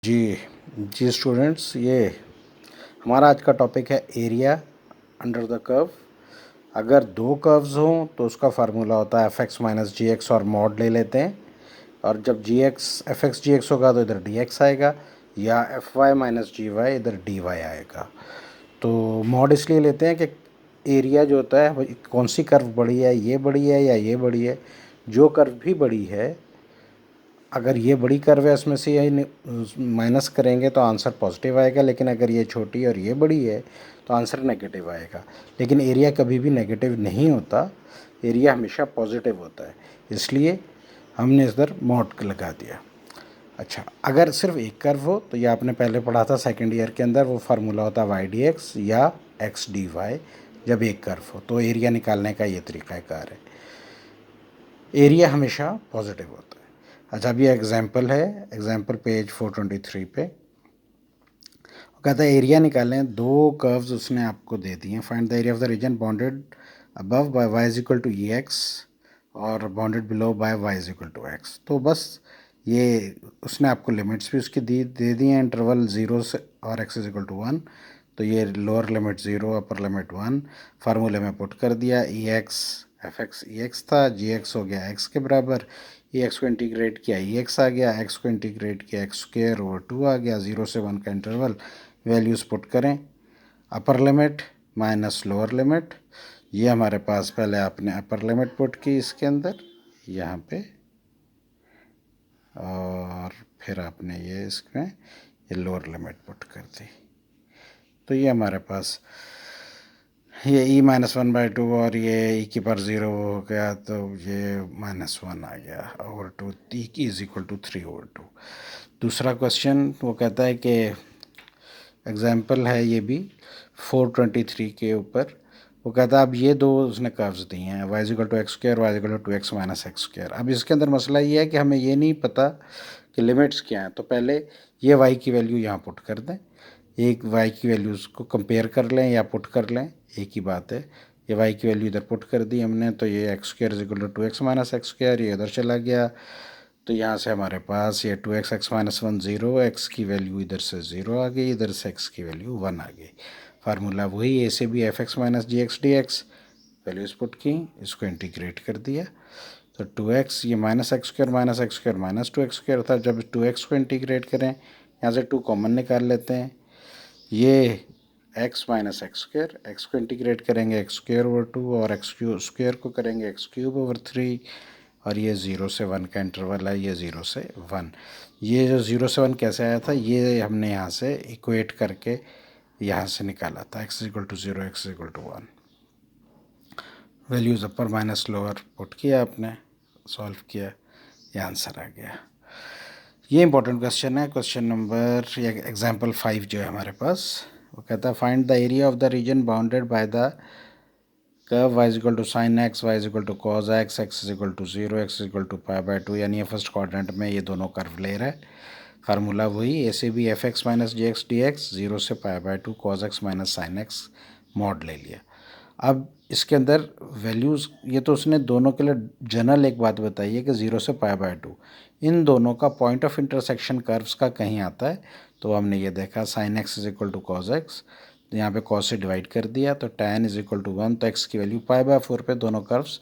जी जी students, ये हमारा आज का टॉपिक है एरिया अंडर द कर्व। अगर दो कर्व्स हों तो उसका फार्मूला होता है F x minus g x और मॉड ले लेते हैं, और जब जी एक्स एफ एक्स जी एक्स होगा तो इधर डी एक्स आएगा, या एफ वाई माइनस जी वाई इधर डी वाई आएगा। तो मॉड इसलिए लेते हैं कि एरिया जो होता है वो कौन सी कर्व बड़ी है, ये बड़ी है या ये बड़ी है। जो कर्व भी बड़ी है, अगर ये बड़ी कर्व है उसमें से ये माइनस करेंगे तो आंसर पॉजिटिव आएगा, लेकिन अगर ये छोटी और ये बड़ी है तो आंसर नेगेटिव आएगा। लेकिन एरिया कभी भी नेगेटिव नहीं होता, एरिया हमेशा पॉजिटिव होता है, इसलिए हमने इधर मॉड लगा दिया। अच्छा, अगर सिर्फ एक कर्व हो तो ये आपने पहले पढ़ा था सेकेंड ईयर के अंदर, वो फार्मूला होता है वाई डी एक्स या एक्स डी वाई। जब एक कर्व हो तो एरिया निकालने का ये तरीक़ाकार है, एरिया हमेशा पॉजिटिव होता है। अच्छा, अब ये एग्जाम्पल है, एग्जाम्पल पेज 423 पे वो कहता है एरिया निकालें, दो कर्व्स उसने आपको दे दिए हैं। Find the area of the region bounded above by y is equal to e x और bounded below by y is equal to x. तो बस ये उसने आपको लिमिट्स भी उसकी दे दी हैं, इंटरवल 0 से और एक्स इज इक्वल टू 1। तो ये लोअर लिमिट 0, अपर लिमिट 1 फार्मूले में पुट कर दिया। ई एक्स एफ एक्स ई एक्स था, जी एक्स हो गया एक्स के बराबर, ई एक्स को इंटीग्रेट किया ई एक्स आ गया, एक्स को इंटीग्रेट किया एक्स स्क्वेयर ओवर 2 आ गया। 0 से 1 का इंटरवल, वैल्यूज़ पुट करें, upper limit minus lower limit. ये हमारे पास पहले आपने अपर लिमिट पुट की इसके अंदर यहाँ पे, और फिर आपने ये इसमें ये लोअर लिमिट पुट कर दी। तो ये हमारे पास ये ई माइनस 1/2 और ये ई की पर 0 हो गया, तो ये -1 आ गया ओवर 2, ई की इज इक्वल टू 3/2। दूसरा क्वेश्चन वो कहता है कि एग्जाम्पल है ये भी 423 के ऊपर। वो कहता है अब ये दो उसने कर्व्स दिए हैं, Y is equal to X square, Y is equal to 2x minus x square. अब इसके अंदर मसला ये है कि हमें ये नहीं पता कि लिमिट्स क्या हैं, तो पहले ये y की वैल्यू यहाँ पुट कर दें, एक y की वैल्यूज़ को कंपेयर कर लें या पुट कर लें, एक ही बात है। ये y की वैल्यू इधर पुट कर दी हमने, तो ये X square is equal to 2x minus x square, ये इधर चला गया। तो यहाँ से हमारे पास ये 2x x माइनस 1 0, एक्स की वैल्यू इधर से 0 आ गई, इधर से x की वैल्यू 1 आ गई। फार्मूला वही ए से भी f x minus g x d x, values put की, इसको इंटीग्रेट कर दिया। तो 2x, ये minus x square minus 2x square था, जब 2x को इंटीग्रेट करें यहाँ से 2 कॉमन निकाल लेते हैं, ये x minus x square, x को इंटीग्रेट करेंगे एक्स स्क्वायर ओवर 2, और एक्स स्क्वायर को करेंगे एक्स क्यूब ओवर 3, और ये 0 से 1 का इंटरवल है, ये 0 से 1। ये जो 0 से 1 कैसे आया था, ये हमने यहाँ से इक्वेट करके यहाँ से निकाला था, x equal to 0, X equal to 1। Values upper minus lower put किया आपने, सॉल्व किया, ये आंसर आ गया। ये इंपॉर्टेंट क्वेश्चन है, क्वेश्चन नंबर एग्जाम्पल 5 जो है हमारे पास। वो कहता है find the area of the region bounded by the curve y is equal to sine X, Y is equal to cos X, X is equal to 0, X is equal to π/2। यानी ये first quadrant में ये दोनों curve ले रहा है। Formula वही A से भी f x minus g x d x, 0 से π/2 cos x minus sine x, mod ले लिया। अब इसके अंदर वैल्यूज़, ये तो उसने दोनों के लिए जनरल एक बात बताई है कि 0 से π/2 इन दोनों का पॉइंट ऑफ इंटरसेक्शन कर्व्स का कहीं आता है। तो हमने ये देखा sine X is equal to cos X, तो यहाँ पे कॉस से डिवाइड कर दिया, तो tan इज इक्वल टू 1, तो x की वैल्यू π/4 पे दोनों कर्व्स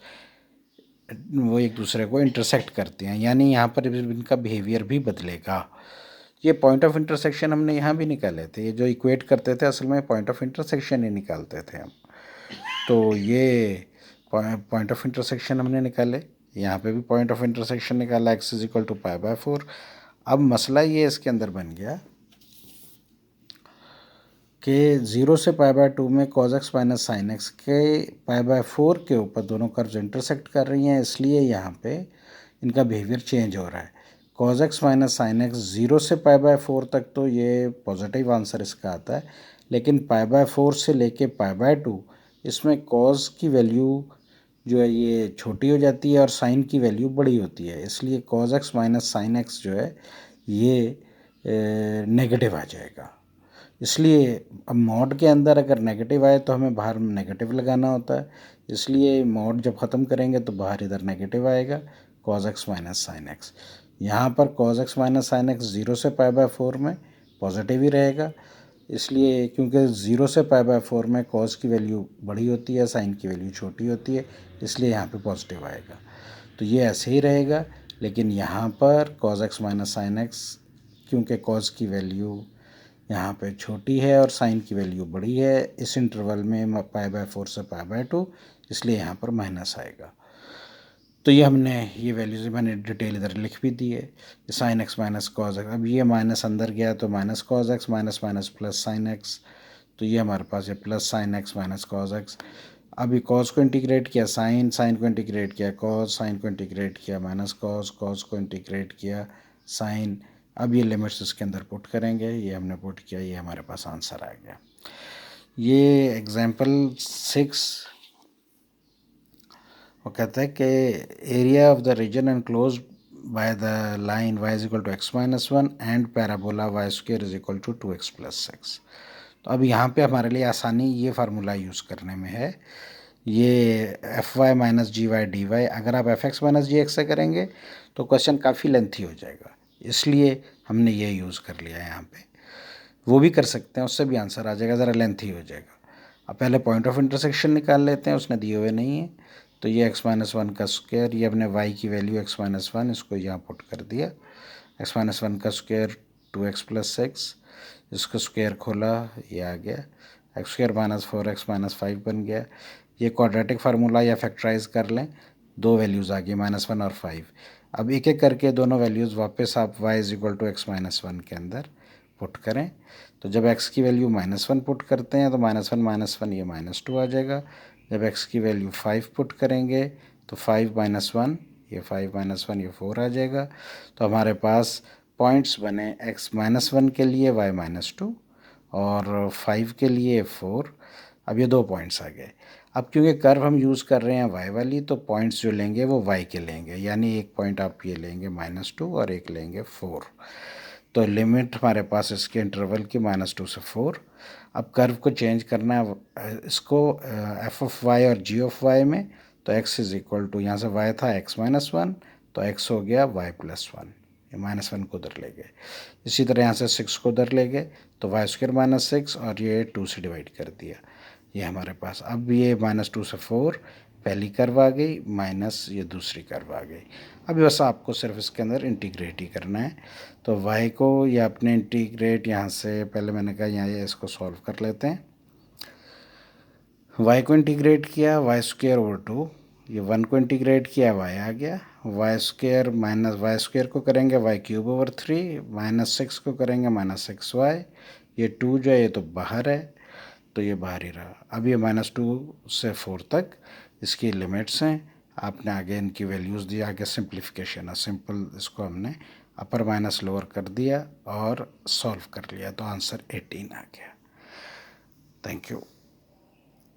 वो एक दूसरे को इंटरसेक्ट करते हैं, यानी यहाँ पर इनका बिहेवियर भी बदलेगा। ये पॉइंट ऑफ इंटरसेक्शन हमने यहाँ भी निकाले थे, ये जो इक्वेट करते थे असल में पॉइंट ऑफ इंटरसेक्शन ही निकालते थे हम। तो ये पॉइंट ऑफ इंटरसेक्शन हमने निकाले, यहाँ पे भी पॉइंट ऑफ इंटरसेक्शन निकाला, x इज इक्वल टू π/4। अब मसला ये इसके अंदर बन गया कि 0 से π/2 में cos x minus sine x के π/4 के ऊपर दोनों कर्व्स इंटरसेक्ट कर रही हैं, इसलिए यहाँ पे इनका बिहेवियर चेंज हो रहा है। cos x minus sine x 0 से π/4 तक तो ये पॉजिटिव आंसर इसका आता है, लेकिन π/4 से लेके π/2 इसमें cos की वैल्यू जो है ये छोटी हो जाती है और साइन की वैल्यू बड़ी होती है, इसलिए cos x minus sine x जो है ये नेगेटिव आ जाएगा। इसलिए अब मॉड के अंदर अगर नेगेटिव आए तो हमें बाहर नेगेटिव लगाना होता है, इसलिए मॉड जब ख़त्म करेंगे तो बाहर इधर नेगेटिव आएगा cos x minus sine x. यहाँ पर cos x minus sine x 0 से पाई बाय 4 में पॉजिटिव ही रहेगा, इसलिए क्योंकि 0 से पाई बाय 4 में cos की वैल्यू बड़ी होती है, साइन की वैल्यू छोटी होती है, इसलिए यहाँ पे पॉजिटिव आएगा। तो ये ऐसे ही रहेगा, लेकिन यहाँ पर cos x minus sine x, क्योंकि cos की वैल्यू यहाँ पे छोटी है और साइन की वैल्यू बड़ी है इस इंटरवल में पाई बाय 4 से पाई बाय 2, इसलिए यहाँ पर माइनस आएगा। तो ये हमने ये वैल्यूज मैंने डिटेल इधर लिख भी दी है, sine x minus cos x. अब ये माइनस अंदर गया तो minus cos x minus minus plus sine x, तो ये हमारे पास है plus sine x minus cos x. अभी कॉज को इंटीग्रेट किया साइन, साइन को इंटीग्रेट किया कॉज, साइन को इंटीग्रेट किया माइनस कॉज, कॉज को इंटीग्रेट किया साइन। अब ये लिमिट्स इसके अंदर पुट करेंगे, ये हमने पुट किया, ये हमारे पास आंसर आ गया। ये एग्जाम्पल 6 वो कहता है कि area of the region enclosed by the line y is equal to X minus one and parabola Y square is equal to 2x plus 6। तो अब यहाँ पे हमारे लिए आसानी ये फार्मूला यूज़ करने में है, ये एफ वाई माइनस जी वाई डी वाई, अगर आप F x minus g x से करेंगे तो क्वेश्चन काफ़ी लेंथी हो जाएगा, इसलिए हमने ये यूज़ कर लिया है यहाँ पे। वो भी कर सकते हैं, उससे भी आंसर आ जाएगा, ज़रा लेंथी हो जाएगा। अब पहले पॉइंट ऑफ इंटरसेक्शन निकाल लेते हैं, उसने दिए हुए नहीं है, तो ये एक्स माइनस वन का स्क्वायर, ये अपने वाई की वैल्यू एक्स माइनस वन, इसको यहाँ पुट कर दिया, एक्स माइनस वन का स्क्वायर 2x प्लस 6, इसको स्क्वायर खोला, ये आ गया x square minus 4x minus 5 बन गया। ये क्वाड्रेटिक फार्मूला या फैक्टराइज कर लें, दो वैल्यूज़ आ गई -1 और 5। अब एक एक करके दोनों वैल्यूज़ वापस आप y is equal to X minus one के अंदर पुट करें। तो जब x की वैल्यू -1 पुट करते हैं तो -1 ये -2 आ जाएगा। जब x की वैल्यू 5 पुट करेंगे तो 5 माइनस 1 ये 5 माइनस 1 ये 4 आ जाएगा। तो हमारे पास पॉइंट्स बने x -1 के लिए y -2 और 5 के लिए 4। अब ये दो पॉइंट्स आ गए। अब क्योंकि कर्व हम यूज़ कर रहे हैं y वाली, तो पॉइंट्स जो लेंगे वो y के लेंगे, यानी एक पॉइंट आप ये लेंगे -2 और एक लेंगे 4। तो लिमिट हमारे पास इसके इंटरवल की -2 से 4। अब कर्व को चेंज करना है इसको एफ ऑफ वाई और जी ऑफ वाई में, तो x इज इक्वल टू, यहाँ से y था x-1 तो x हो गया y+1, ये -1 को उधर ले गए। इसी तरह यहाँ से 6 को उधर ले गए तो y² -6 और ये 2 से डिवाइड कर दिया, ये हमारे पास। अब ये -2 से 4 पहली कर्व आ गई, माइनस ये दूसरी कर्व आ गई। अभी बस आपको सिर्फ इसके अंदर इंटीग्रेट ही करना है। तो y को या अपने इंटीग्रेट यहाँ से, पहले मैंने कहा यहाँ ये इसको सॉल्व कर लेते हैं। y को इंटीग्रेट किया y² ओवर 2, ये 1 को इंटीग्रेट किया y आ गया, y² माइनस y² को करेंगे y³ ओवर 3, -6 को करेंगे -6y, ये 2 जो है ये तो बाहर है तो ये बाहर ही रहा। अब ये -2 से 4 तक इसकी लिमिट्स हैं, आपने आगे इनकी वैल्यूज़ दी, आगे सिंप्लीफिकेशन है, सिंपल इसको हमने अपर माइनस लोअर कर दिया और सॉल्व कर लिया, तो आंसर 18 आ गया। Thank you.